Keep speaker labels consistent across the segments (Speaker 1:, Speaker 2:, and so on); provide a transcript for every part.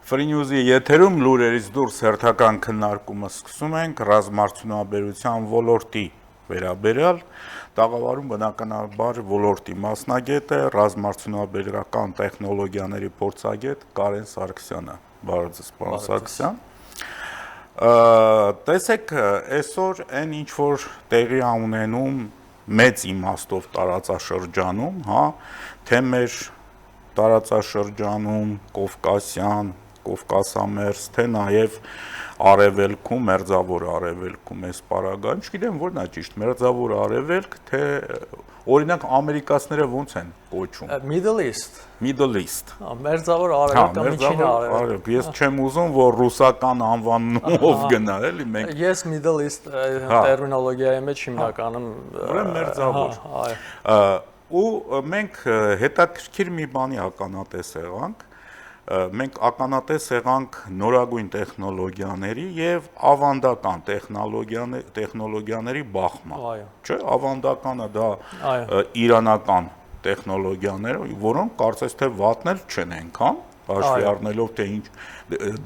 Speaker 1: Free News-ի եթերում լուրերից դուրս հերթական քննարկումը սկսում ենք ռազմարդյունաբերության ոլորտի վերաբերյալ, տաղավարում բնականաբար ոլորտի մասնագետ է, ռազմարդյունաբերական տեխնոլոգիաների փորձագետ Կարեն Սարգսյանը։ Բարև ձեզ, պարոն Սարգսյան։ Տեսեք, այսօր այն ինչ որ տեղի ունենում մեծ իմաստով տարածաշրջանում, թե մեր տարածաշրջանում Կովկասյան, Կովկասամերձ, թե նաև Արևելքում, Մերձավոր Արևելքում այս պարագայում, չգիտեմ որն է ճիշտ, Մերձավոր Արևելք, թե օրինակ ամերիկացիները ոնց են կոչում։
Speaker 2: Middle East։
Speaker 1: Middle East։
Speaker 2: Մերձավոր Արևելքը միջին Արևելք։
Speaker 1: Ես չեմ ուզում, որ ռուսական անվանումով գնա, էլի մենք։
Speaker 2: Ես Middle East տերմինոլոգիայի մեջ հիմնականում
Speaker 1: Մերձավոր։ Ու մենք հետաքրքիր մի բանի ականատես եղանք, մենք ականատես եղանք նորագույն տեխնոլոգիաների եւ ավանդական տեխնոլոգիաների բախման, չէ՞, ավանդականը դա իրանական տեխնոլոգիաներ, որոնք կարծես թե վատնել չեն այնքան, հաշվի առնելով թե ինչ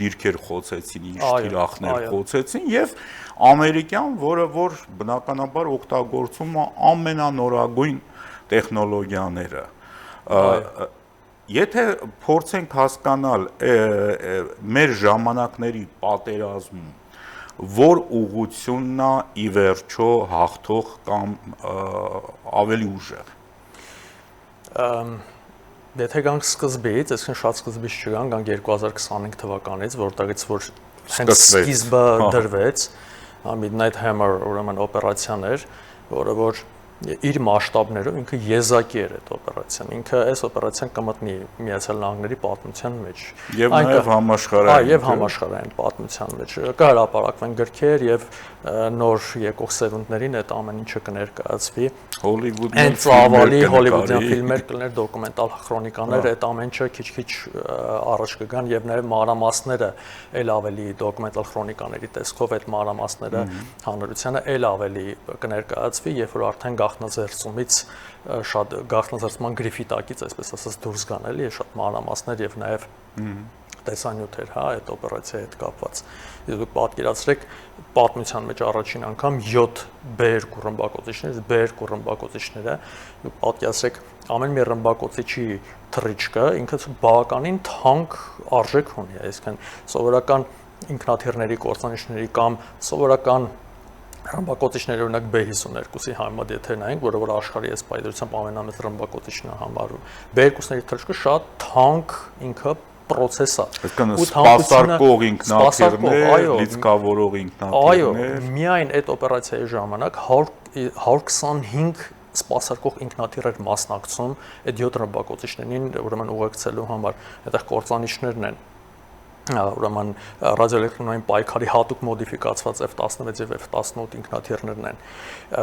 Speaker 1: դիրքեր խոցեցին, ինչ թիրախներ խոցեցին եւ ամերիկյան, որը որ բնականաբար օգտագործում է ամենանորագույն տեխնոլոգիաները։ Եթե փորձենք հասկանալ մեր ժամանակների պատերազմում, որ ուղղությունն է ի վերջո հաղթող կամ ավելի ուժեղ։
Speaker 2: Եթե գանք սկզբից, այսինքն շատ սկզբից չգանք, գանք 2025 թվականից, որտեղից որ հենց սկիզբը դրվեց, Midnight Hammer ուրեմն օպերացիան էր, որը որ իր մասշտաբներով ինքը եզակի էր այդ օպերացիան։ Ինքը այս օպերացիան կմտնի Միացյալ Նահանգների պատմության մեջ։
Speaker 1: Եվ նաև համաշխարհային։
Speaker 2: Եվ համաշխարհային պատմության մեջ կհրապարակվեն գրքեր եւ նոր եկող սերունդներին այդ ամեն ինչը կներկայացվի։ Հոլիվուդյան ֆիլմեր կլներ, դոկումենտալ քրոնիկաներ, այդ ամեն ինչը քիչ-քիչ առաջ կգան եւ նաև մանրամասները էլ ավելի դոկումենտալ քրոնիկաների տեսքով այդ մանրամասները հանրությանը էլ ավելի կներկայացվի, երբ որ արդեն գաղտնաձերծումից շատ գաղտնաձերծման գրիֆիտակից, այսպես ասած, դուրս գան էլի, շատ մանրամասներ եւ նաև տեսանյութեր, այդ օպերացիայի հետ կապված։ Իսկ դուք պատկերացրեք պատմության մեջ առաջին անգամ 7 B2 ռմբակոծիչներից, B2 ռմբակոծիչները, դուք պատկերացրեք ամեն մի ռմբակոծիչի թռիչքը ինքը բավականին թանկ արժեք ունի, այսինքն սովորական ինքնաթիռների կործանիչների կամ սովորական ռմբակոծիչների օրինակ B52-ի համեմատ եթե նայենք, որը որ աշխարհի այս պայծրությամբ ամենամեծ ռմբակոծիչն է համարվում, B2-ների թռիչքը շատ թանկ ինքը պրոցես է։
Speaker 1: Այսինքն սպասարկող ինքնաթիռներ, լիցքավորող ինքնաթիռներ։
Speaker 2: Այո, միայն այդ օպերացիայի ժամանակ 125 սպասարկող ինքնաթիռ էր մասնակցում այդ 7 ռմբակոծիչներին ուրեմն ուղեկցելու համար։ Այդտեղ կործանիչներն են ուրեմն ռադիոէլեկտրոնային պայքարի հատուկ մոդիֆիկացված F-16 եւ F-18 ինքնաթիռներն են։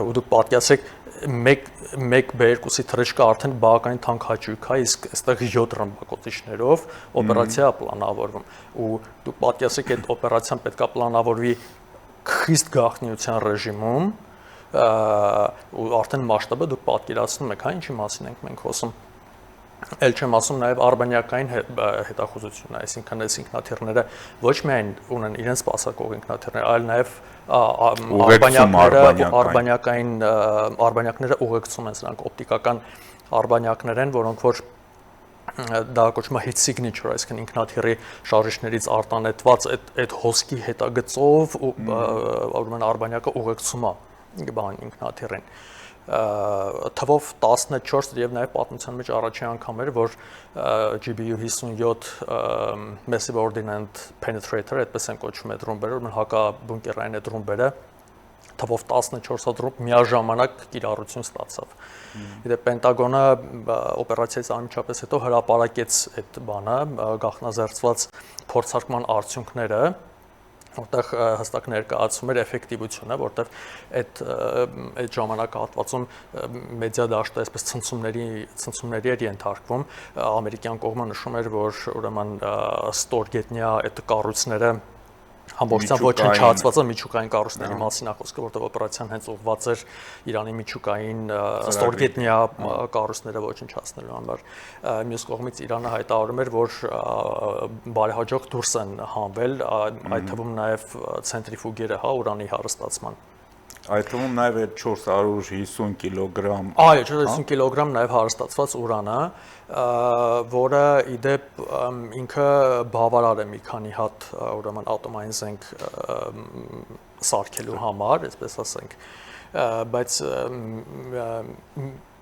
Speaker 2: Ու դուք պատկերացրեք մեկ B2-ի թռիչքը արդեն բավականին թանկ հաճույք է, իսկ այստեղ 7 ռմբակոծիչներով օպերացիա պլանավորվում։ Ու դուք պատկերացրեք այդ օպերացիան պետքա պլանավորվի խիստ գաղտնիության ռեժիմում, ու արդեն մասշտաբը դուք պատկերացնում եք, ինչի մասին ենք մենք խոսում։ Էլ չեմ ասում նաև արբանյակային հետախուզությունը, այսինքն այս ինքնաթիռները ոչ միայն ունեն իրենց սպասարկող ինքնաթիռներ, այլ նաև արբանյակները ուղեկցում են, սրանք օպտիկական արբանյակներ են, որոնք որ դա կոչվում է heat signature, այսինքն ինքնաթիռի շարժիչներից արտանետված այդ հոսքի հետագծով ուրեմն արբանյակը ուղեկցում է ինքնաթիռին։ Թվով 14 եւ նաև պատմության մեջ առաջին անգամ էր, որ GBU-57 Massive Ordnance Penetrator, այդպես են կոչվում այդ ռումբերը, ուրեմն հակաբունկերային այդ ռումբերը, թվով 14 ռումբ միաժամանակ կիրառություն ստացավ։ Իդեպ Պենտագոնը օպերացիայից անմիջապես հետո հրապարակեց այդ բանը, գաղտնաձերծված փորձարկման արդյունքները, որտեղ հստակ ներկայացում էր էֆեկտիվությունը, որտեղ այդ ժամանակահատվածում մեդիա դաշտը այսպես ցնցումների էր ենթարկվում, ամերիկյան կողմը նշում էր, որ ուրեմն ստորգետնյա այդ կառույցները Համբողջությամբ ոչնչացվածը միջուկային կառույցների մասին է խոսքը, որտեղ օպերացիան հենց ուղղված էր Իրանի միջուկային ստորգետնյա կառույցները ոչնչացնելու համար։ Մյուս կողմից Իրանը հայտարարում էր, որ բարեհաջող դուրս են հանվել, այդ թվում նաև ցենտրիֆուգերը, ուրանի հարստացման։
Speaker 1: Այդ թվում նաև այդ 450 կիլոգրամ։
Speaker 2: Այո, 450 կիլոգրամ նաև հարստացված ուրանը, որը իդեպ ինքը բավարար է մի քանի հատ ուրեմն ատոմային զենք սարքելու համար, այսպես ասենք, բայց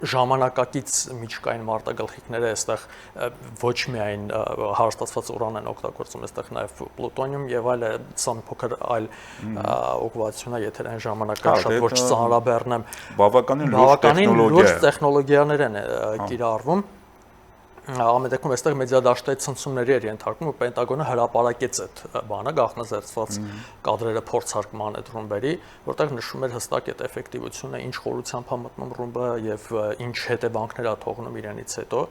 Speaker 2: ժամանակակից միջուկային մարտագլխիկները այստեղ ոչ միայն հարստացված ուրան են օգտագործում, այստեղ նաև պլուտոնիում եւ այլ սա մի փոքր այլ ուղղվածություն է, եթե այն ժամանակը շատ ոչ ծանրաբեռնեմ,
Speaker 1: բավականին
Speaker 2: լուրջ տեխնոլոգիաներ են կիրառվում։ Ամեն դեպքում այստեղ մեդիադաշտի ցնցումների էր ենթարկվում, ու Պենտագոնը հրապարակեց այդ բանը, գաղտնազերծված կադրերը փորձարկման այդ ռումբերի, որտեղ նշում էր հստակ այդ էֆեկտիվությունը, ինչ խորությամբ է մտնում ռումբը եւ ինչ հետևանքներ է թողնում իրենից հետո,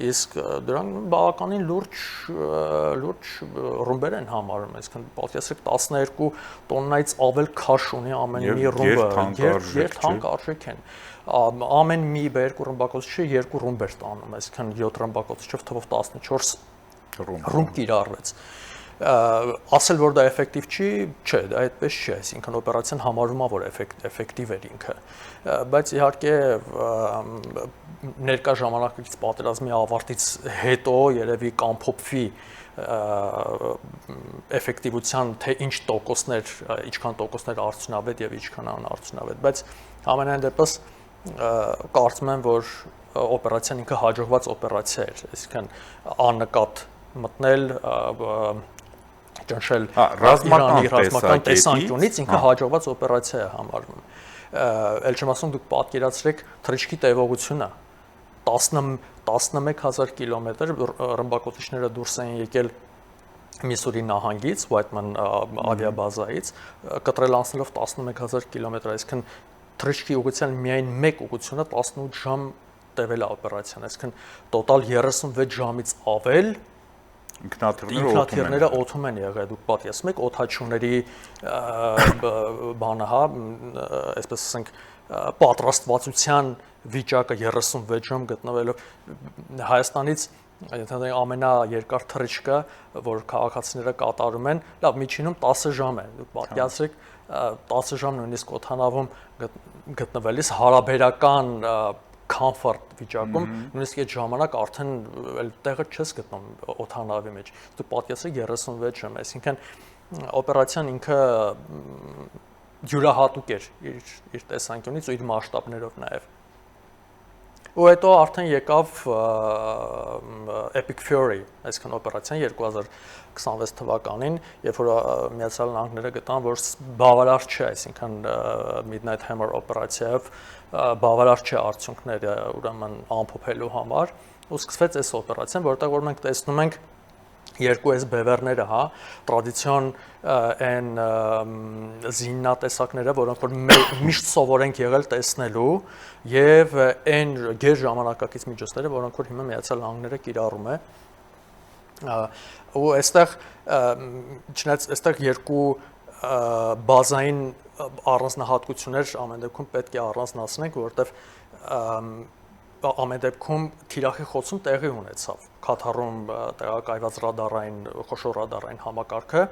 Speaker 2: իսկ դրանք բավականին լուրջ ռումբեր են համարում, այսինքն պատկերացրեք 12 տոննայից ավել քաշ ունի ամեն մի ռումբը, երթանք արժեք են։ Ամեն մի երկու ռմբակոծիչը երկու ռումբ էր տանում, այսինքն 7 ռմբակոծիչով թվով 14 ռումբ կիրառվեց։ Ասել որ դա էֆեկտիվ չի, չէ, դա այդպես չի, այսինքն օպերացիան համարվում է որ էֆեկտիվ էր ինքը, բայց իհարկե ներկա ժամանակակից պատերազմի ավարտից հետո երևի կամփոփվի էֆեկտիվության թե ինչ տոկոսներ, ինչքան տոկոսներ արդյունավետ եւ ինչքան անարդյունավետ, բայց ամենայն դեպս կարծում եմ, որ օպերացիան ինքը հաջողված օպերացիա էր, այսինքն աննկատ մտնել, ճնշել ռազմական տեսանկյունից ինքը հաջողված օպերացիա է համարվում։ Էլ չեմ ասում դուք պատկերացրեք թռիչքի տևողությունը 11000 կիլոմետր ռմբակոծիչները դուրս են եկել Միսուրի նահանգից, Whiteman ավիաբազայից, կտրել անցնելով 11000 կիլոմետր, այսինքն թռիչքի ուղղության միայն մեկ ուղղությունը 18 ժամ տևել է օպերացիան, այսինքն տոտալ 36 ժամից ավել ինքնաթիռները օդում են եղել, դուք պատկերացնում եք օդաչուների բանը, հա, այսպես ասենք պատրաստվածության վիճակը 36 ժամ գտնվելով Հայաստանից ամենաերկար թռիչքը, որ քաղաքացիները կատարում են, լավ միջինում 10 ժամ է, դուք պատկերացրեք 10 ժամ նույնիսկ օդանավում գտնվելիս հարաբերական comfort վիճակում, նույնիսկ այդ ժամանակ արդեն այլ տեղը չես գտնում օդանավի մեջ։ Դու պատկերացրեք 36 ժամ, այսինքն օպերացիան ինքը յուրահատուկ էր իր տեսանկյունից ու իր մասշտաբներով նաև։ Ու հետո արդեն եկավ Epic Fury, այսինքն օպերացիան 2026 թվականին, երբ որ Միացյալ Նահանգները գտան, որ բավարար չէ, այսինքն Midnight Hammer օպերացիայով բավարար չէ արդյունքները ուրեմն ամփոփելու համար, ու սկսվեց այս օպերացիան, որտեղ որ մենք տեսնում ենք երկու այս բևեռները, հա, տրադիցիոն այն զիննատեսակները, որոնք որ միշտ սովոր ենք եղել տեսնելու, եւ այն գեր ժամանակակից միջոցները, որոնք որ հիմա Միացյալ Նահանգները կիրառում է։ Ու այստեղ չնայած այստեղ երկու բազային առանձնահատկություններ ամեն դեպքում պետք է առանձնացնենք, որովհետեւ ամեն դեպքում թիրախի խոցում տեղի ունեցավ։ Քաթարում տեղակայված ռադարային, խոշոր ռադարային համակարգը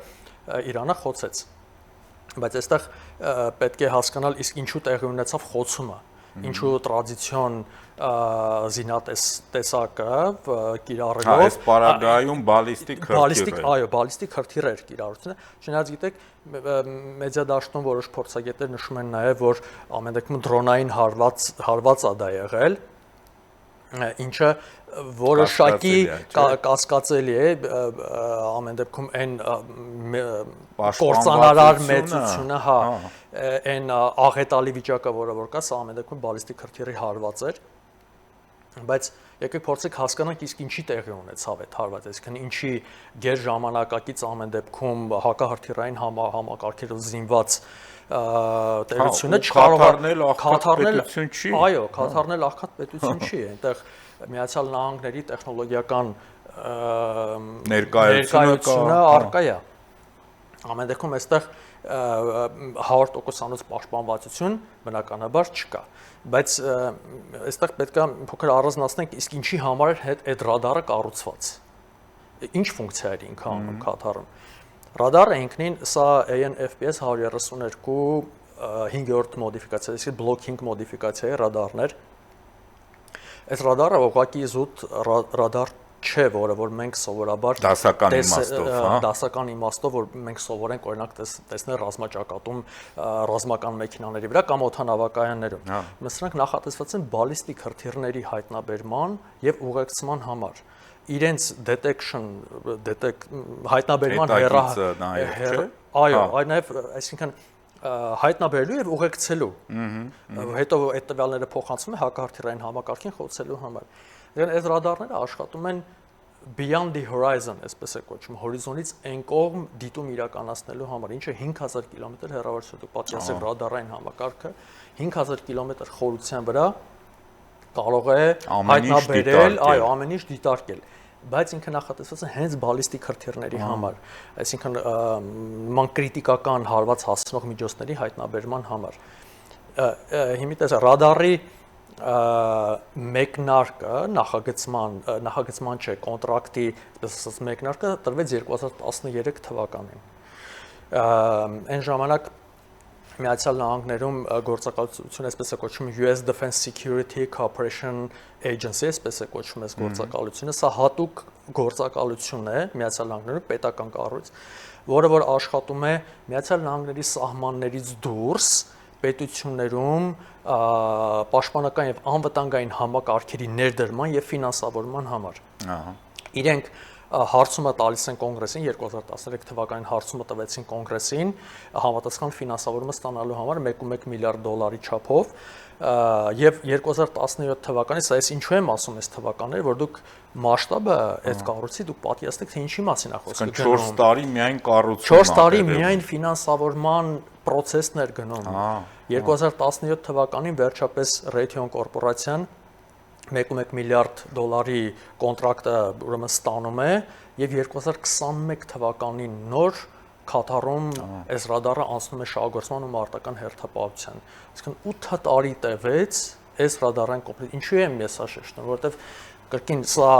Speaker 2: Իրանը խոցեց։ Բայց այստեղ պետք է հասկանալ իսկ ինչու տեղի ունեցավ խոցումը, ինչու տրադիցիոն զինատեսակը կիրառելով
Speaker 1: այս պարագայում բալիստիկ հրթիռ,
Speaker 2: այո, բալիստիկ հրթիռ էր կիրառությունը։ Չնայած գիտեք, մեդիադաշտում որոշ փորձագետներ նշում են նաև, որ ամեն դեպքում դրոնային հարված է դա եղել, ինչը որոշակի կասկածելի է ամեն դեպքում այն կործանարար մեծությունը, հա, այն աղետալի վիճակը, որը որ կա, սա ամեն դեպքում բալիստիկ հրթիռի հարված էր, բայց եկեք փորձենք հասկանանք իսկ ինչի տեղի ունեցավ այդ հարվածը, այսինքն ինչի գեր ժամանակակից ամեն դեպքում հակահրթիռային համակարգերով զինված տերությունը չկարողացնել աղքատ պետություն չի։ Այո, քաթարնել աղքատ պետություն չի, այնտեղ Միացյալ Նահանգների տեխնոլոգիական ներկայությունը առկա է։ Ամեն դեպքում այստեղ 100%-անոց պաշտպանվածություն բնականաբար չկա, բայց այստեղ պետք է փոքր առանձնացնենք, իսկ ինչի համար է այդ ռադարը կառուցված, ինչ ֆունկցիա էր ինքը անում Քաթարում։ Ռադարը ինքնին սա AN/FPS 132 5-րդ մոդիֆիկացիա, իսկ Block 5 մոդիֆիկացիայի ռադարներ։ Այս ռադարը ուղղակի զուտ ռադար չէ, որը որ մենք սովորաբար
Speaker 1: դասական իմաստով, հա,
Speaker 2: դասական իմաստով, որ մենք սովորենք օրինակ տեսնել ռազմաճակատում ռազմական մեքենաների վրա կամ օդանավակայաններում։ Սրանք նախատեսված են բալիստիկ հրթիռների հայտնաբերման եւ ուղեկցման համար։ Իրենց հայտնաբերման այո, նաեւ այսինքն հայտնաբերելու եւ ուղեկցելու։ Հետո այդ տվյալները փոխանցվում է հակահրթիռային համակարգին խոցելու համար։ Այս ռադարները աշխատում են beyond the horizon, այսպես է կոչվում, հորիզոնից այն կողմ դիտում իրականացնելու համար, ինչը 5000 կիլոմետր հեռավորություն դուք պատկերացրեք ռադարային համակարգը 5000 կիլոմետր խորության վրա կարող է հայտնաբերել, այո, ամեն ինչ դիտարկել, բայց ինքը նախատեսված է հենց բալիստիկ հրթիռների համար, այսինքն նման կրիտիկական հարված հասցնող միջոցների հայտնաբերման համար։ Հիմա տեսա ռադարի մեկնարկը նախագծման չէ, կոնտրակտի, այսպես ասած, մեկնարկը տրվեց 2013 թվականին։ Այն ժամանակ Միացյալ Նահանգներում գործակալություն, այսպես է կոչվում US Defense Security Cooperation Agency, այսպես է կոչվում այս գործակալությունը, սա հատուկ գործակալություն է Միացյալ Նահանգներում, պետական կառույց, որը որ աշխատում է Միացյալ Նահանգների սահմաններից դուրս պետություններում պաշտպանական եւ անվտանգային համակարգերի ներդրման եւ ֆինանսավորման համար։ Իրենք հարցումը տալիս են կոնգրեսին 2013 թվականին հարցումը տվեցին կոնգրեսին համապատասխան ֆինանսավորումը ստանալու համար 1.1 միլիարդ դոլարի չափով եւ 2017 թվականին սա ես ինչու եմ ասում այս թվականները, որ դուք մասշտաբը այդ կառույցի դուք պատկերացնեք թե ինչի մասին է խոսքը գնում։ 4
Speaker 1: տարի միայն կառուցում։
Speaker 2: 4 տարի միայն ֆինանսավորման process-ն էր գնում։ 2017 թվականին վերջապես Raytheon կորպորացիան 1.1 միլիարդ դոլարի կոնտրակտը ուրեմն ստանում է եւ 2021 թվականին նոր Քաթարում այս ռադարը անցնում է շահագործման ու մարտական հերթապահության։ Այսինքն 8 տարի տևեց այս ռադարային կոմպլեքս։ Ինչու եմ ես սա շեշտում, որովհետեւ կրկին սա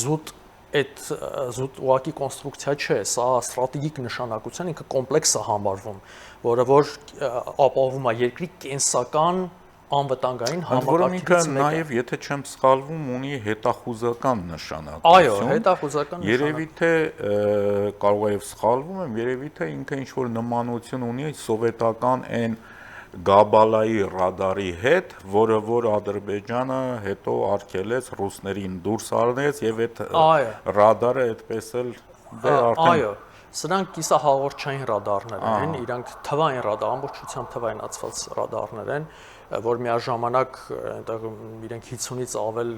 Speaker 2: զուտ ուղղակի կոնստրուկցիա չէ, սա ստրատեգիկ նշանակության ինքը կոմպլեքս է համարվում, որը որ ապահովում է երկրի կենսական անվտանգային համակարգից մեկը։
Speaker 1: Նաև, եթե չեմ սխալվում, ունի հետախուզական նշանակություն։
Speaker 2: Այո, հետախուզական նշանակություն։
Speaker 1: Երևի թե կարող է եւ սխալվում եմ, երևի թե ինքը ինչ որ նմանություն ունի սովետական այն Գաբալայի ռադարի հետ, որը որ Ադրբեջանը հետո արգելեց ռուսներին դուրս արնեց եւ այդ ռադարը այդպես էլ
Speaker 2: այո, սրանք կիսահաղորդչային ռադարներ են, իրանք թվային ռադար, ամբողջությամբ թվայնացված ռադարներ են, որ միաժամանակ այնտեղ իրենք 50-ից ավել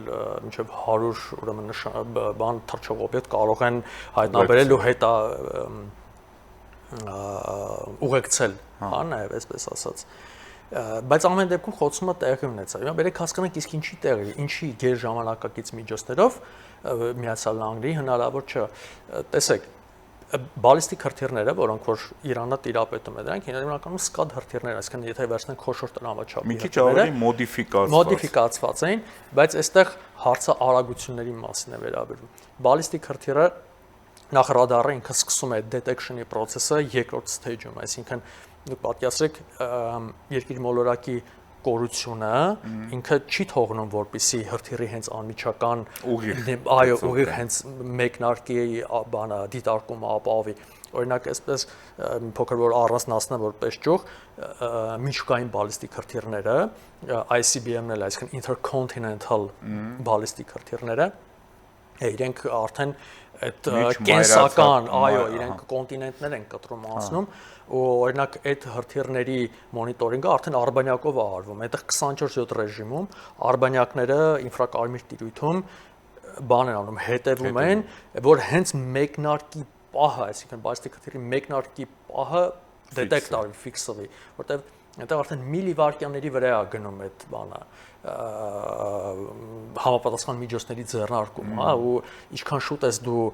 Speaker 2: մինչև 100 ուրեմն բան թռչող օբյեկտ կարող են հայտնաբերել ու հետա ուղեկցել, հա, նաև այսպես ասած։ Բայց ամեն դեպքում խոցումը տեղի ունեցավ։ Հիմա բերեք հասկանանք իսկ ինչի տեղի, ինչի գերժամանակակից միջոցներով Միացյալ Նահանգների հնարավոր չէ։ Տեսեք, բալիստիկ հրթիռները, որոնք որ Իրանը տիրապետում է դրանք, հիմնականում սկադ հրթիռներ, այսինքն եթե վերցնենք խոշոր տրամաչափի
Speaker 1: մի քիչ ավելի
Speaker 2: մոդիֆիկացված էին, բայց այստեղ հարցը արագությունների մասին է վերաբերում։ Բալիստիկ հրթիռը նախ ռադարը ինքը սկսում է detection-ի process-ը երկրորդ stage-ում, այսինքն դուք պատկերացրեք երկրի մոլորակի կորությունը ինքը չի թողնում որպեսի հրթիռի հենց անմիջական ուղիղ հենց մեկնարկի բանը դիտարկումը ապահովի։ Օրինակ այսպես փոքր որ առանձնացնեմ որպես ճյուղ միջուկային բալիստիկ հրթիռները ICBM-ն էլ, այսինքն intercontinental բալիստիկ հրթիռները իրենք արդեն այդ կենսական, այո, իրենք կոնտինենտներ են կտրում անցնում ու օրինակ այդ հրթիռների մոնիտորինգը արդեն արբանյակով է արվում, այդտեղ 24/7 ռեժիմում արբանյակները ինֆրակարմիր տիրույթում բան են անում, հետևում են, որ հենց մեկնարկի պահը, այսինքն բալիստիկ հրթիռի մեկնարկի պահը դետեկտ արվի, ֆիքսվի, որտեղ այնտեղ արդեն միլիվայրկյանների վրա է գնում այդ բանը համապատասխան միջոցների ձեռնարկում, հա, ու ինչքան շուտ ես դու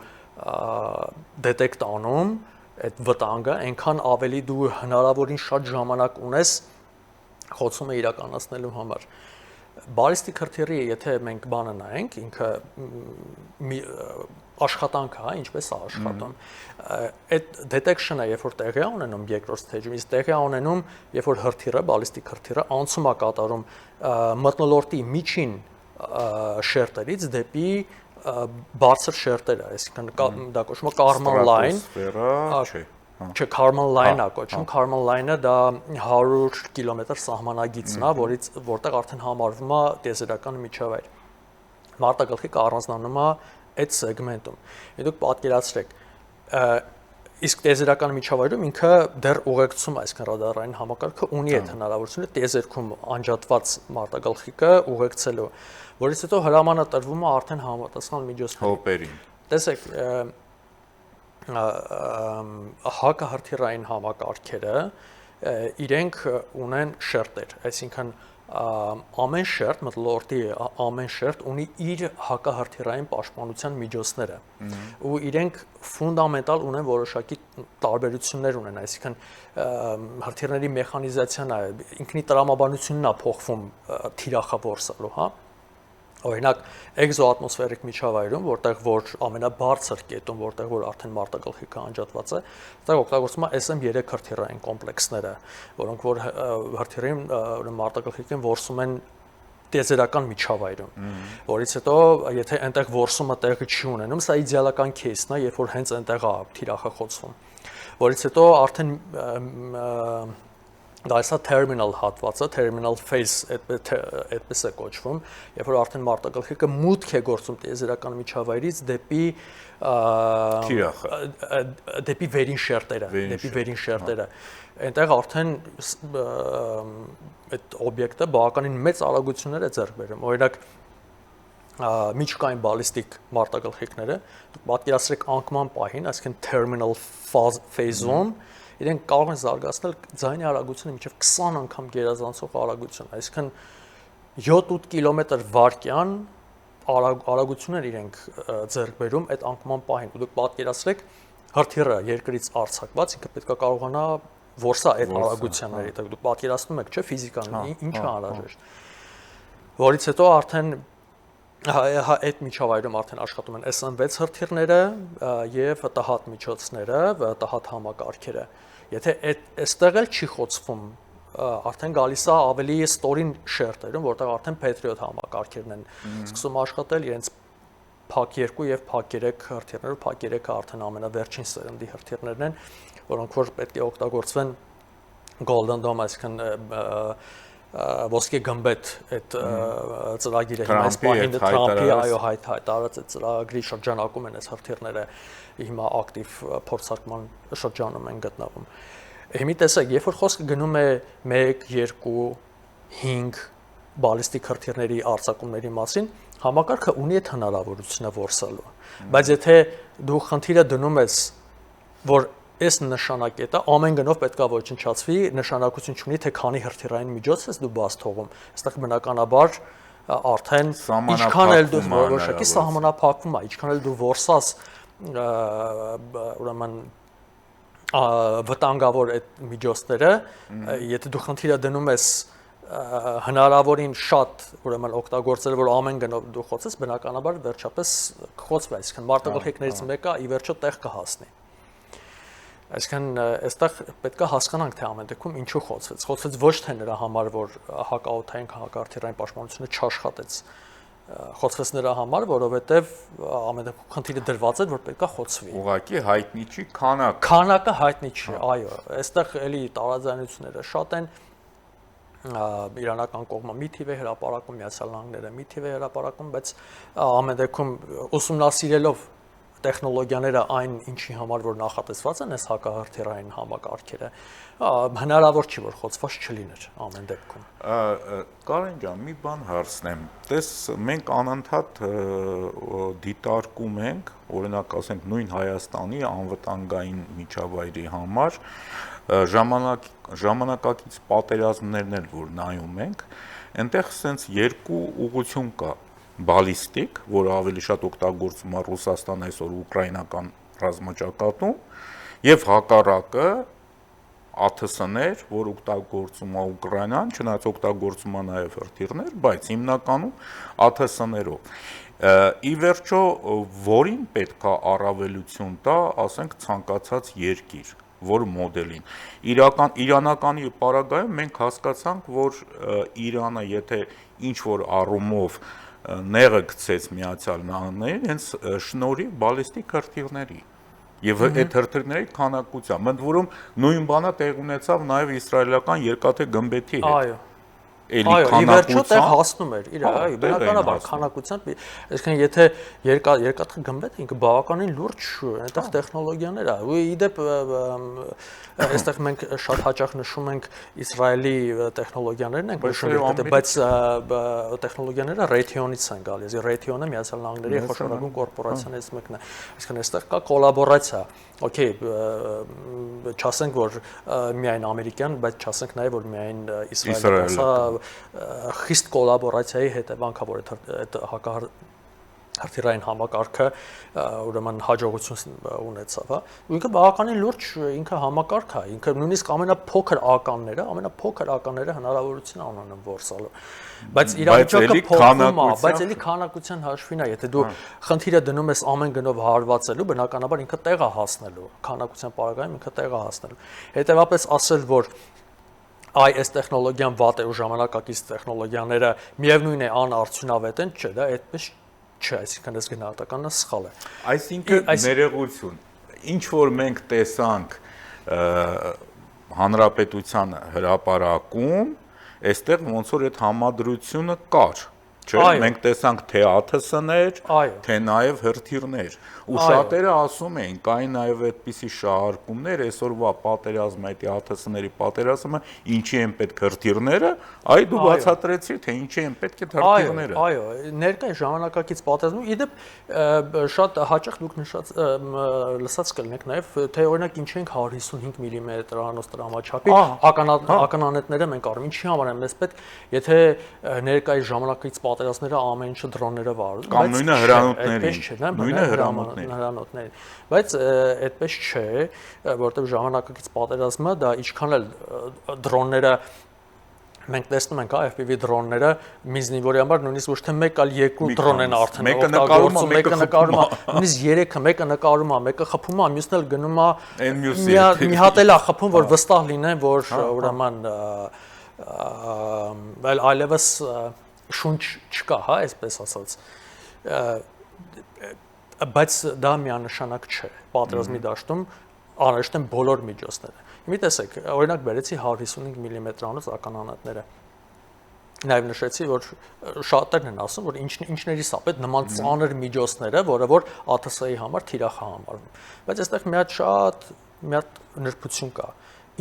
Speaker 2: դետեկտ անում, այդ վտանգը, այնքան ավելի դու հնարավորին շատ ժամանակ ունես խոցումը իրականացնելու համար։ Բալիստիկ հրթիռի, եթե մենք բանը նայենք, ինքը աշխատանք է, ինչպես է աշխատում։ Այդ detection-ը, երբ որ տեղի է ունենում երկրորդ stage-ում, իսկ տեղի է ունենում, երբ որ հրթիռը, բալիստիկ հրթիռը անցում է կատարում մթնոլորտի միջին շերտերից դեպի բարձր շերտերը, այսինքն դա կոչվում է Kármán line, չէ, Kármán line-ը կոչվում, Kármán line-ը դա 100 կիլոմետր սահմանագիծն է, որտեղ արդեն համարվում է տիեզերական միջավայր։ Մարտագլխիկը առանձնանում է այդ սեգմենտում։ Դուք պատկերացրեք, իսկ տիեզերական միջավայրում ինքը դեռ ուղեկցում է, այսինքն ռադարային համակարգը ունի այդ հնարավորությունը տիեզերքում անջատված մարտագլխիկը ուղեկցելու, որից հետո հրամանը տրվում է արդեն համապատասխան միջոցների։
Speaker 1: Հոպերին։
Speaker 2: Տեսեք, հակահրթիռային համակարգերը իրենք ունեն շերտեր, այսինքն ամեն շերտ, մթնոլորտի ամեն շերտ ունի իր հակահրթիռային պաշտպանության միջոցները ու իրենք ֆունդամենտալ ունեն որոշակի տարբերություններ ունեն, այսինքն հրթիռների մեխանիզացիան է, ինքնի տրամաբանությունն է փոխվում թիրախավորսալու, հա։ Օրինակ, էկզոատմոսֆերիկ միջավայրում, որտեղ որ ամենաբարձր կետում, որտեղ որ արդեն մարտագլխիկը անջատված է, դա օգտագործվում է SM-3 հրթիռային կոմպլեքսները, որոնք որ հրթիռին մարտագլխիկին որսում են տիեզերական միջավայրում, որից հետո եթե այնտեղ որսումը տեղի չի ունենում, սա իդեալական кейսն է, երբ որ հենց այնտեղ է թիրախը խոցվում, որից հետո արդեն դա է terminal հատվածը, terminal phase այդպես է կոչվում, երբ որ արդեն մարտագլխիկը մուտք է գործում տիեզերական միջավայրից դեպի վերին շերտերը, այնտեղ արդեն այդ օբյեկտը բավականին մեծ արագություններ է ձեռք բերում, օրինակ միջկային բալիստիկ մարտագլխիկները, դուք պատկերացրեք անկման պահին, այսինքն terminal phase-ում իրենք կարող են զարգացնել ձայնի արագությունը մինչև 20 անգամ գերազանցող արագություն, այսինքն 7-8 կմ/վայրկյան արագություններ իրենք ձեռք բերում այդ անկման պահին, ու դուք պատկերացրեք հրթիռը երկրից արձակված, ինքը պետք է կարողանա որսա այդ արագությունների, դուք պատկերացնում եք, չէ՞, ֆիզիկան ինչ է անհրաժեշտ, որից հետո արդեն այդ միջավայրում արդեն աշխատում են SM-6 հրթիռները եւ ՏՀԱՏ միջոցները, ՏՀԱՏ համակարգերը։ Եթե այստեղ էլ չի խոցվում, արդեն գալիս է ավելի ստորին շերտերում, որտեղ արդեն Patriot համակարգերն են սկսում աշխատել իրենց Փակ 2 եւ Փակ 3 հրթիռներով, Փակ 3-ը արդեն ամենավերջին սերնդի հրթիռներն են, որոնք որ պետք է օգտագործվեն Golden Dome, այսինքն ոսկե գմբեթ այդ ծրագիրը հիմա այս պահին Թրամփի հայտարարած այդ ծրագրի շրջանակում են այս հրթիռները հիմա ակտիվ փորձարկման շրջանում են գտնվում։ Հիմա տեսեք, երբ որ խոսքը գնում է 1, 2, 5 բալիստիկ հրթիռների արձակումների մասին, համակարգը ունի այդ հնարավորությունը որսալու։ Բայց եթե դու խնդիրը դնում ես, որ այս նշանակետը ամեն գնով պետքա ոչնչացվի, նշանակություն չունի թե քանի հրթիռային միջոց ես դու բաց թողում։ Այստեղ բնականաբար արդեն ինչքան էլ դու որոշակի սահմանափակվում է, ինչքան էլ դու որսաս ուրեմն վտանգավոր այդ միջոցները, եթե դու խնդիրը դնում ես հնարավորին շատ ուրեմն օգտագործել, որ ամեն գնով դու խոցես, բնականաբար վերջապես կխոցվի, այսինքն մարտագլխիկներից մեկը ի վերջո տեղ կհասնի։ Այսինքն այստեղ պետք է հասկանանք թե ամեն դեպքում ինչու խոցվեց։ Խոցվեց ոչ թե նրա համար, որ հակաօդային հակահրթիռային պաշտպանությունը չաշխատեց, խոցվեց նրա համար, որովհետև ամեն դեպքում խնդիրը դրված էր, որ պետք է խոցվի։
Speaker 1: Ուղղակի հայտնի չի քանակը։
Speaker 2: Քանակը հայտնի չի, այո։ Այստեղ էլի տարաձայնությունները շատ են։ Իրանական կողմը մի թիվ է հրապարակում, Միացյալ Նահանգները մի թիվ է հրապարակում, բայց ամեն դեպքում ուսումնասիրելով տեխնոլոգիաները այն ինչի համար որ նախատեսված են այս հակահրթիռային համակարգերը հնարավոր չի որ խոցված չլիներ ամեն դեպքում։
Speaker 1: Կարեն ջան, մի բան հարցնեմ։ Տես մենք անընդհատ դիտարկում ենք, օրինակ ասենք նույն Հայաստանի անվտանգային միջավայրի համար ժամանակակից պատերազմներն էլ որ նայում ենք, այնտեղ sense երկու ուղղություն կա բալիստիկ, որը ավելի շատ օգտագործվում է Ռուսաստան այսօր ուկրաինական ռազմաճակատում, եւ հակառակը ԱԹՍ-ներ, որ օգտագործում է Ուկրաինան, չնայած օգտագործում է նաեւ հրթիռներ, բայց հիմնականում ԱԹՍ-ներով։ Ի վերջո, որին պետք է առավելություն տա, ասենք, ցանկացած երկիր, որ մոդելին։ Իրանականի պարագայում մենք հասկացանք, որ Իրանը, եթե ինչ-որ առումով նեղը գցեց Միացյալ Նահանգներին, հենց շնորհիվ բալիստիկ հրթիռների։ Եվ այդ հրթիռների քանակությամբ, ընդ որում նույն բանը տեղ ունեցավ նաև իսրայելական երկաթե գմբեթի հետ։
Speaker 2: Այո։
Speaker 1: Էլի
Speaker 2: Այո, ի վերջո տեղ
Speaker 1: քանակությամբ
Speaker 2: հասնում էր, այո, բնականաբար քանակությամբ, այսինքն եթե երկաթը գմբեթը ինքը բավականին լուրջ այնտեղ տեխնոլոգիաներ է, ու իդեպ այստեղ մենք շատ հաճախ նշում ենք Իսրայելի տեխնոլոգիաներն ենք նշում, բայց տեխնոլոգիաները Raytheon-ից են գալիս, Raytheon-ը Միացյալ Նահանգների խոշորագույն կորպորացիաներից մեկն է, այսինքն այստեղ կա կոլաբորացիա, օքեյ, չասենք որ միայն ամերիկյան, բայց չասենք նաև որ միայն Իսրայելը խիստ կոլաբորացիայի հետևանքա որ այդ հրթիռային համակարգը ուրեմն հաջողություն ունեցավ, հա։ Ինքը բավականին լուրջ ինքը համակարգ է, ինքը նույնիսկ ամենափոքր ականները հնարավորություն ունեն որսալու։ Բայց իրավիճակը փոխվում է, բայց էլի քանակության հաշվին է, եթե դու խնդիրը դնում ես ամեն գնով հարվածելու, բնականաբար ինքը տեղ է հասնելու, քանակության պարագայում ինքը տեղ է հասնելու։ Հետևաբար ասել որ այս տեխնոլոգիան վատ է ու ժամանակակից տեխնոլոգիաները միևնույն է անարդյունավետ են, չէ, դա այդպես չէ, այսինքն այս գնահատականը սխալ է։
Speaker 1: Այսինքն ներողություն, ինչ որ մենք տեսանք հանրապետության հրապարակում, այստեղ ոնց որ այդ համադրությունը կար, չէ՞, մենք տեսանք թե ԱԹՍ-ներ, թե նաև հրթիռներ, ու շատերը ասում էին, կային նաև այդպիսի շահարկումներ, այսօրվա պատերազմը, այդ ԱԹՍ-ների պատերազմը, ինչի են պետք հրթիռները, այ դու բացատրեցիր, թե ինչի են պետք այդ հրթիռները։
Speaker 2: Այո, ներկայ ժամանակակից պատերազմում, իդեպ շատ հաճախ դուք լսած կլինեք նաև, թե օրինակ ինչ ենք 155 մմ-անոց տրամաչափի ականանետները մենք առնում, ինչի համար են մեզ պետք, եթե ներկայ ժամանակակից պատերազմները ամեն ինչը դրոններով արում,
Speaker 1: կամ նույնը
Speaker 2: հրանոթներին, բայց այդպես չէ, որտեղ ժամանակակից պատերազմը դա ինչքան էլ դրոնները մենք տեսնում ենք FPV դրոնները միզնիվորի համար նույնիսկ ոչ թե մեկ, այլ երկու դրոն են արդեն օգտագործում, մեկը նկարում է, նույնիսկ 3-ը, մեկը նկարում է, մեկը խփում է, մյուսն էլ գնում է մի հատ էլ է խփում, որ վստահ լինեն, որ ուրեմն այլևս շունչ չկա, հա, այսպես ասած, բայց դա միանշանակ չէ, պատերազմի դաշտում անհրաժեշտ են բոլոր միջոցները։ Մի տեսեք, օրինակ բերեցի 155 մմ-անոց ականանետները, նաև նշեցի, որ շատերն են ասում, որ ինչներից է պետք նման ծանր միջոցները, որը որ ԱԹՍ-ի համար թիրախ է համարվում, բայց այստեղ մի հատ նրբություն կա,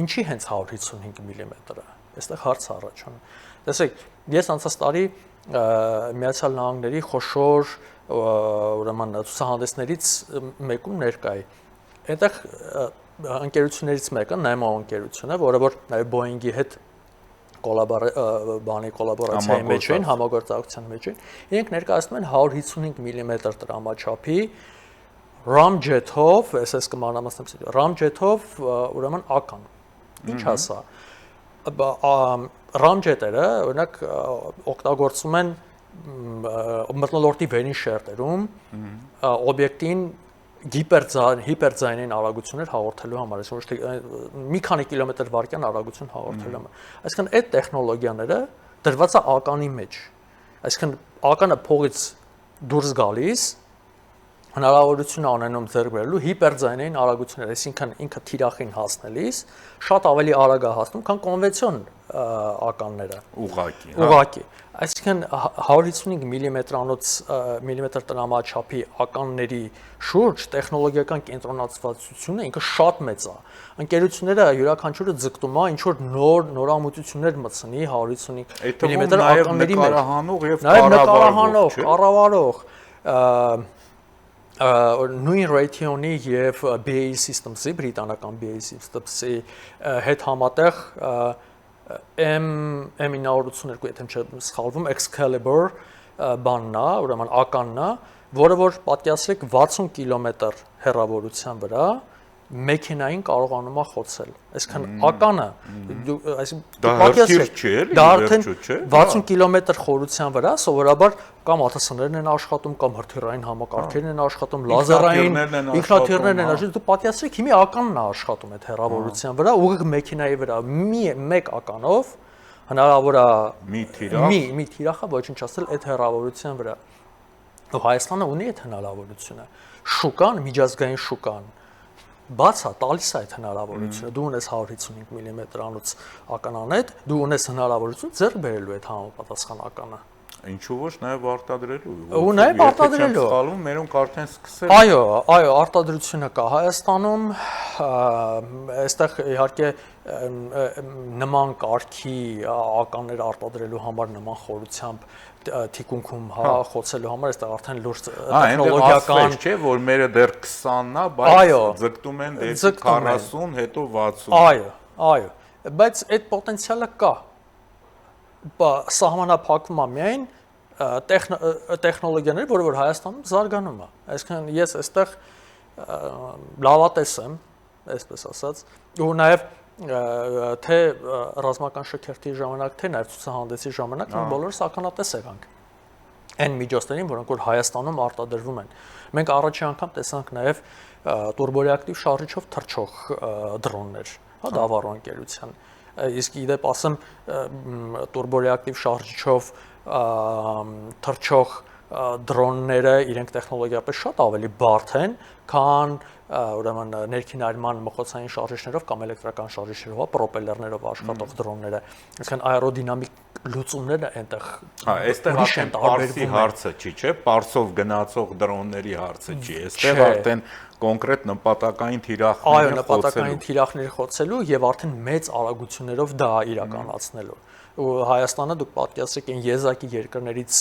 Speaker 2: ինչի հենց 155 մմ-ը, այստեղ հարց առաջանում։ Տեսեք, ես անցած տարի Միացյալ Նահանգների խոշոր ուրեմն ցուցահանդեսներից մեկում ներկա էի։ Այդտեղ ընկերություններից մեկը NEMO ընկերությունը, որը որ նաև Boeing-ի հետ կոլաբորացիայի մեջ էին, համագործակցության մեջ էին, իրենք ներկայացնում են 155 մմ տրամաչափի ramjet-ով, SS կմանրամասնեմ, ramjet-ով ուրեմն ական։ Ինչ ասա։ Ramjet-երը, օրինակ, օգտագործում են մթնոլորտի վերին շերտերում օբյեկտին հիպերձայնային արագություններ հաղորդելու համար, այսինքն ոչ թե մի քանի կիլոմետր/վայրկյան արագություն հաղորդելու համար։ Այսինքն այդ տեխնոլոգիաները դրված է ականի մեջ։ Այսինքն ականը փողից դուրս գալիս հնարավորություն ունենում ձեռք բերելու հիպերձայնային արագություններ, այսինքն ինքը թիրախին հասնելիս շատ ավելի արագ է հասնում, քան կոնվենցիոն ականները։ Ուղղակի։ Այսինքն 155 մմ տրամաչափի ականների շուրջ տեխնոլոգիական կենտրոնացվածությունը ինքը շատ մեծ է։ Ընկերությունները յուրաքանչյուրը ձգտում է ինչ որ նորամուծություններ մտցնի 155 մմ ականների մեջ։ Նաև նկարահանող, կառավարող, նույն Raytheon-ի եւ BAE Systems-ի, բրիտանական BAE Systems-ի հետ համատեղ M982, եթե չեմ սխալվում, Excalibur բանն է, ուրեմն ականն է, որը որ պատկերացրեք 60 կիլոմետր հեռավորության վրա մեքենային կարողանում է խոցել։ Այսինքն ականը,
Speaker 1: դա հրթիռ չի, էլի,
Speaker 2: դա արդեն
Speaker 1: վերջո, չէ՞։
Speaker 2: 60 կիլոմետր խորության վրա սովորաբար կամ ԱԹՍ-ներն են աշխատում, կամ հրթիռային համակարգերն են աշխատում, լազերային ինքնաթիռներն են աշխատում։ Դու պատկերացրեք, հիմա ականն է աշխատում այդ հեռավորության վրա, ուղիղ մեքենայի վրա, մեկ ականով հնարավոր է մի թիրախը ոչնչացնել այդ հեռավորության վրա։ Ու Հայաստանը ունի այդ հնարավորությունը։ Շուկան, միջազգային շուկան բաց է, տալիս է այդ հնարավորությունը։ Դու ունես 155 մմ-անոց ականանետ, դու ունես հնարավորություն ձեռք բերելու այդ համապատասխան ականը։
Speaker 1: Ինչու ոչ նաև արտադրելու։
Speaker 2: Ու նաև արտադրելու։
Speaker 1: Սխալվում, մերոնք արդեն սկսել։
Speaker 2: Այո, արտադրությունը կա Հայաստանում, այստեղ իհարկե նման կարգի ականներ արտադրելու համար նման խորությամբ թիկունքում խոցելու համար այստեղ արդեն լուրջ տեխնոլոգիական
Speaker 1: չէ, որ մերը դեռ 20-ն է, բայց ձգտում են դեպի 40, հետո 60։
Speaker 2: Այո, բայց այդ պոտենցիալը կա։ Սահմանափակվում է միայն տեխնոլոգիաներ, որը որ Հայաստանում զարգանում է։ Այսինքն ես այստեղ լավատես եմ, այսպես ասած, ու նաև թե ռազմական շքերթի ժամանակ, թե նաև ցուցահանդեսի ժամանակ մենք բոլորս ականատես եղանք այն միջոցներին, որոնք որ Հայաստանում արտադրվում են։ Մենք առաջի անգամ տեսանք նաև տուրբոռեակտիվ շարժիչով թռչող դրոններ, Դավառո ընկերության։ Իսկ իդեպ ասեմ տուրբոռեակտիվ շարժիչով թռչող դրոնները իրենք տեխնոլոգիապես շատ ավելի բարդ են, քան ուրեմն ներքին այրման մխոցային շարժիչներով կամ էլեկտրական շարժիչներով, պրոպելերներով աշխատող դրոնները։ Այսինքն աերոդինամիկ լուծումները այնտեղ
Speaker 1: այստեղ արդեն պարսի հարցը չի, չէ՞, պարսով գնացող դրոնների հարցը չի։ Այստեղ արդեն կոնկրետ նպատակային թիրախներ
Speaker 2: խոցելու։ Այո, նպատակային թիրախներ խոցելու եւ արդեն մեծ արագություններով դա իրականացնելու։ Ու Հայաստանը դուք պատկերացրեք այն եզակի երկրներից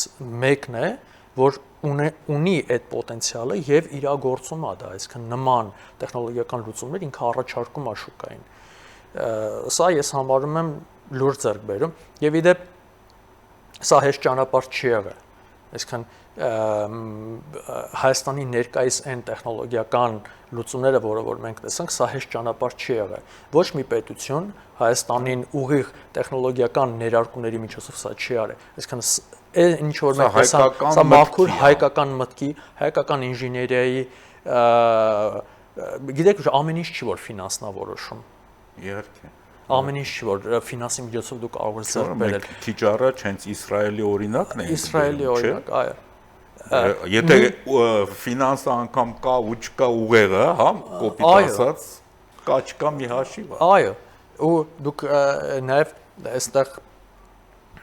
Speaker 2: մեկն է, որ ունի այդ պոտենցիալը եւ իրագործում է դա, այսինքն նման տեխնոլոգիական լուծումներ ինքը առաջարկում է շուկային։ Սա ես համարում եմ լուրջ ձեռքբերում եւ իդեպ սա հեշտ ճանապարհ չի եղել։ Այսինքն Հայաստանի ներկայիս այն տեխնոլոգիական լուծումները, որը որ մենք տեսանք, սա հեշտ ճանապարհ չի եղել։ Ոչ մի պետություն Հայաստանին ուղիղ տեխնոլոգիական ներարկումների միջոցով սա չի արել։ Այսինքն ինչ որ մենք տեսանք, սա մաքուր հայկական մտքի, հայկական ինժեներիայի, գիտեք, ամեն ինչ չի որ ֆինանսն է որոշում։
Speaker 1: Իհարկե։
Speaker 2: Ամեն ինչ չի որ ֆինանսի միջոցով դու կարող ես ձեռք բերել։
Speaker 1: Քիչ առաջ հենց Իսրայելի օրինակն է։
Speaker 2: Իսրայելի օրինակ, այո։
Speaker 1: Եթե ֆինանսը անգամ կա ու չկա ուղեղը, հա, կոպիտ ասած, կա չկա մի հաշիվ է։
Speaker 2: Այո, ու դուք նաև այստեղ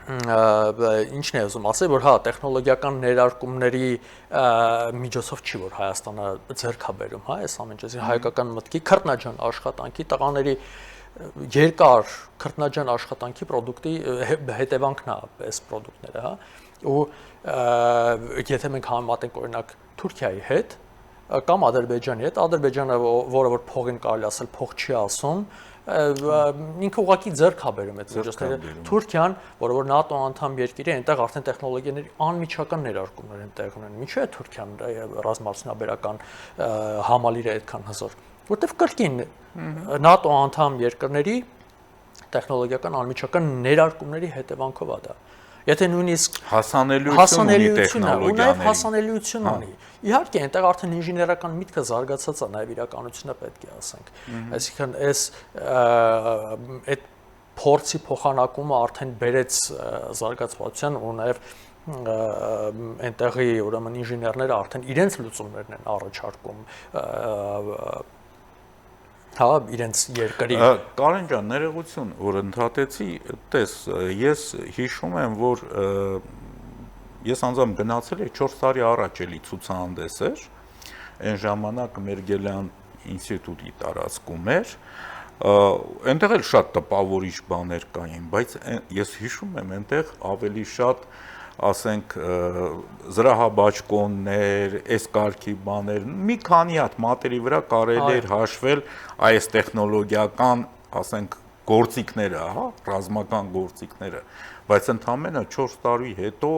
Speaker 2: ինչն է ուզում ասել, որ հա, տեխնոլոգիական ներարկումների միջոցով չի որ Հայաստանը ձեռք է բերում, հա, այս ամեն ինչը հայկական մտքի քրտնաջան աշխատանքի տղաների երկար քրտնաջան աշխատանքի product-ի հետևանքն է այս product-ները, հա։ Ու եթե մենք համեմատենք օրինակ Թուրքիայի հետ կամ Ադրբեջանի հետ, Ադրբեջանը, որը որ փողին կարելի ասել փող չի ասում, ինքը ուղղակի ձեռք է բերում այդ միջոցները։ Թուրքիան, որը որ ՆԱՏՕ անդամ երկիր է, այնտեղ արդեն տեխնոլոգիաների անմիջական ներարկումներ են տեղի ունենում։ Ինչու է Թուրքիան ռազմաարդյունաբերական համալիրը այդքան հզոր, որտեվ կրկին ՆԱՏՕ անդամ երկրների տեխնոլոգիական անմիջական ներարկումների հետևանքով է դա։ Եթե նույնիսկ
Speaker 1: հասանելիություն
Speaker 2: ունի, իհարկե այնտեղ արդեն ինժեներական միտքը զարգացած է, նաև իրականությունը պետք է ասենք։ Այսինքն այդ փորձի փոխանակումը արդեն բերեց զարգացվածության ու նաև այնտեղի ուրեմն ինժեներները արդեն իրենց լուծումներն են առաջարկում հա իրենց երկրի։
Speaker 1: Կարեն ջան, ներողություն, որ ընդհատեցի, տես, ես հիշում եմ, որ ես անձամբ գնացել եմ 4 տարի առաջ էլի ցուցահանդես էր, այն ժամանակ Մերգելյան ինստիտուտի տարածքում էր, այնտեղ էլ շատ տպավորիչ բաներ կային, բայց ես հիշում եմ, այնտեղ ավելի շատ ասենք զրահաբաճկոններ, այս կարգի բաներ, մի քանի հատ մատերի վրա կարելի էր հաշվել այս տեխնոլոգիական, ասենք, գործիքները, հա, ռազմական գործիքները, բայց ընդամենը 4 տարի հետո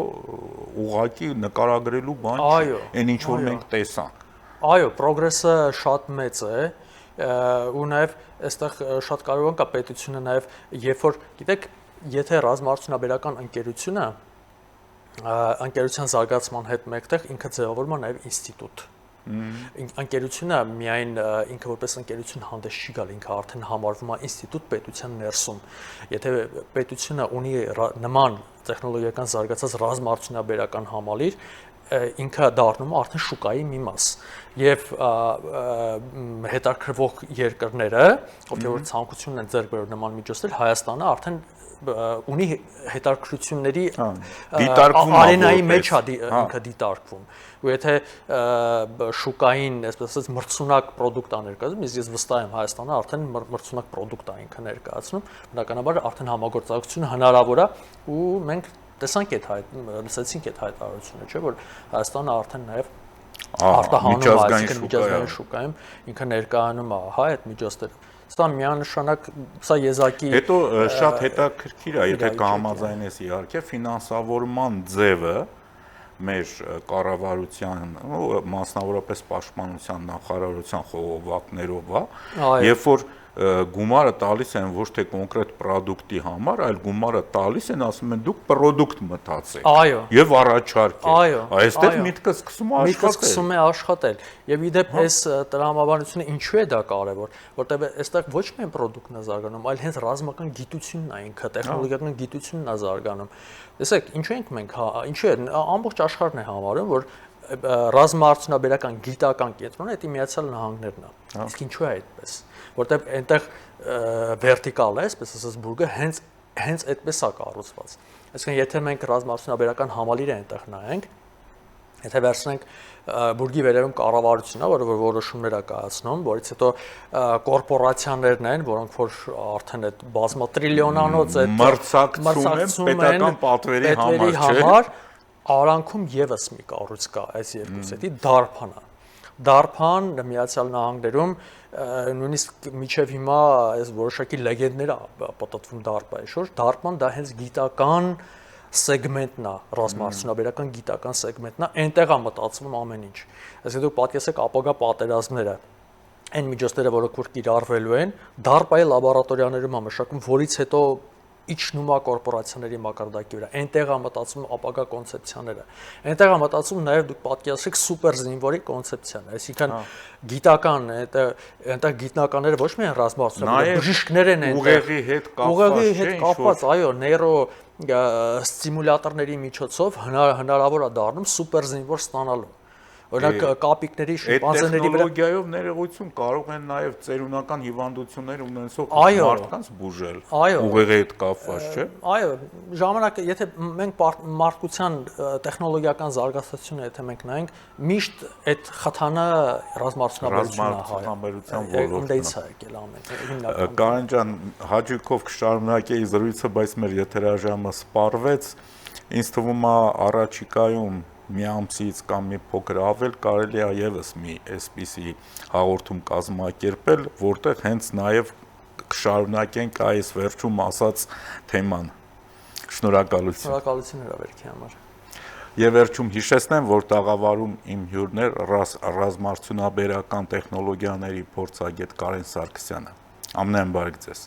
Speaker 1: ուղղակի նկարագրելու բան չի, այն ինչ որ մենք տեսանք։
Speaker 2: Այո, պրոգրեսը շատ մեծ է ու նաև այստեղ շատ կարևոր կա պետությունը նաև երբ որ գիտեք եթե ռազմաարդյունաբերական ընկերության զարգացման հետ մեկտեղ ինքը ձևավորվում է նաև ինստիտուտ ընկերությունը միայն ինքը որպես ընկերություն հանդես չի գալ ինքը արդեն համարվում է ինստիտուտ պետության ներսում եթե պետությունը ունի նման տեխնոլոգիական զարգացած ռազմաարդյունաբերական համալիր ինքը դառնում է արդեն շուկայի մի մաս եւ հետաքրքրվող երկրները ովքեր որ ցանկություն են ձեռք բերել նման միջոցներ Հայաստանը արդեն ունի հետաքրքրությունների արենայի մեջ է ինքը դիտարկվում ու եթե շուկային այսպես ասած մրցունակ պրոդուկտ ներկայացնում ես վստահ եմ Հայաստանը արդեն մրցունակ պրոդուկտ է ինքը ներկայացնում բնականաբար արդեն համագործակցությունը հնարավոր է ու մենք տեսանք լսեցինք այդ հայտարարությունը չէ որ Հայաստանը արդեն նաև արտահանում է այսինքն միջազգային շուկայում ինքը ներկայանում է հա այդ միջոցները Սա միանշանակ սա եզակի
Speaker 1: Հետո շատ հետաքրքիր է եթե կհամաձայնես իհարկե ֆինանսավորման ձևը մեր կառավարության մասնավորապես պաշտպանության նախարարության խողովակներով է երբ որ գումարը տալիս են ոչ թե կոնկրետ պրոդուկտի համար, այլ գումարը տալիս են, ասում են դուք պրոդուկտ մտածեք եւ առաջարկեք։ Այստեղ միտքը սկսում է աշխատել։
Speaker 2: Եվ իդեպ այս տրամաբանությունը ինչու է դա կարևոր, որտեղ այստեղ ոչ միայն պրոդուկտն է զարգանում, այլ հենց ռազմական գիտությունն է ինքը, տեխնոլոգիական գիտությունն է զարգանում։ Տեսեք, ինչու ենք մենք, ինչու է ամբողջ աշխարհն է համարում, որ ռազմաարդյունաբերական գիտական կենտրոնը դա Միացյալ Նահանգներն է։ Իսկ ինչու է այդպես որտեղ այնտեղ վերտիկալ է, այսպես ասած բուրգը հենց այդպես է կառուցված։ Այսինքն եթե մենք ռազմաարդյունաբերական համալիրը այնտեղ նայենք, եթե վերցնենք բուրգի վերևում կառավարությունն է, որը որոշումներ է կայացնում, որից հետո կորպորացիաներն են, որոնք որ արդեն այդ բազմատրիլիոնանոց այդ
Speaker 1: մրցակցում են պետական պատվերի համար,
Speaker 2: արանքում եւս մի կառույց կա այս երկուսի, դարբանը։ Դարբան Միացյալ Նահանգներում նույնիսկ միջև հիմա այս որոշակի լեգենդներ է պատտվում դարբայի շուրջ դարբան դա հենց գիտական սեգմենտն է ռազմաարդյունաբերական գիտական սեգմենտն է այնտեղ է մտածվում ամեն ինչ այսինքն դուք պատկերացեք ապագա պատերազմները այն միջոցները որոնք որ կիրառվելու են դարբայի լաբորատորիաներում է մշակում որից հետո իջնում է կորպորացիաների մակարդակի վրա այնտեղ է մտածում ապագա կոնցեպցիաները այնտեղ է մտածում նաև դուք պատկերացրեք սուպեր զինվորի կոնցեպցիան այսինքն գիտական այնտեղ գիտնականները ոչ միայն ռազմաարդյունաբերական բժիշկներ են
Speaker 1: ուղեղի հետ
Speaker 2: կապված այո նեյրո ստիմուլյատորների միջոցով հնարավոր է դառնում սուպեր զինվոր ստանալու օրինակ կապիկների շիմպանզեների վրա
Speaker 1: տեխնոլոգիայով ներողություն կարող են նաև ծերունական հիվանդություններ ունեցող մարդկանց բուժել ուղեղի հետ կապված չէ
Speaker 2: այո ժամանակը եթե մենք մարդկության տեխնոլոգիական զարգացությունը եթե մենք նայենք միշտ այդ խթանը
Speaker 1: ռազմաարդյունաբերության ոլորտն
Speaker 2: է եկել ամեն
Speaker 1: Կարեն ջան հաջողով կշարունակեի զրույցը բայց մեր եթերաժամը սպառվեց ինձ թվում է առաջիկայում մի ամսից կամ մի փոքր ավել կարելի է եւս մի այսպիսի հաղորդում կազմակերպել, որտեղ հենց նաեւ կշարունակենք այս վերջում ասած թեման։ Շնորհակալություն։
Speaker 2: Շնորհակալություն հրավերքի համար։
Speaker 1: Եվ վերջում հիշեցնեմ, որ տաղավարում իմ հյուրներ ռազմաարդյունաբերական տեխնոլոգիաների փորձագետ Կարեն Սարգսյանը։ Ամեն բարիք ձեզ։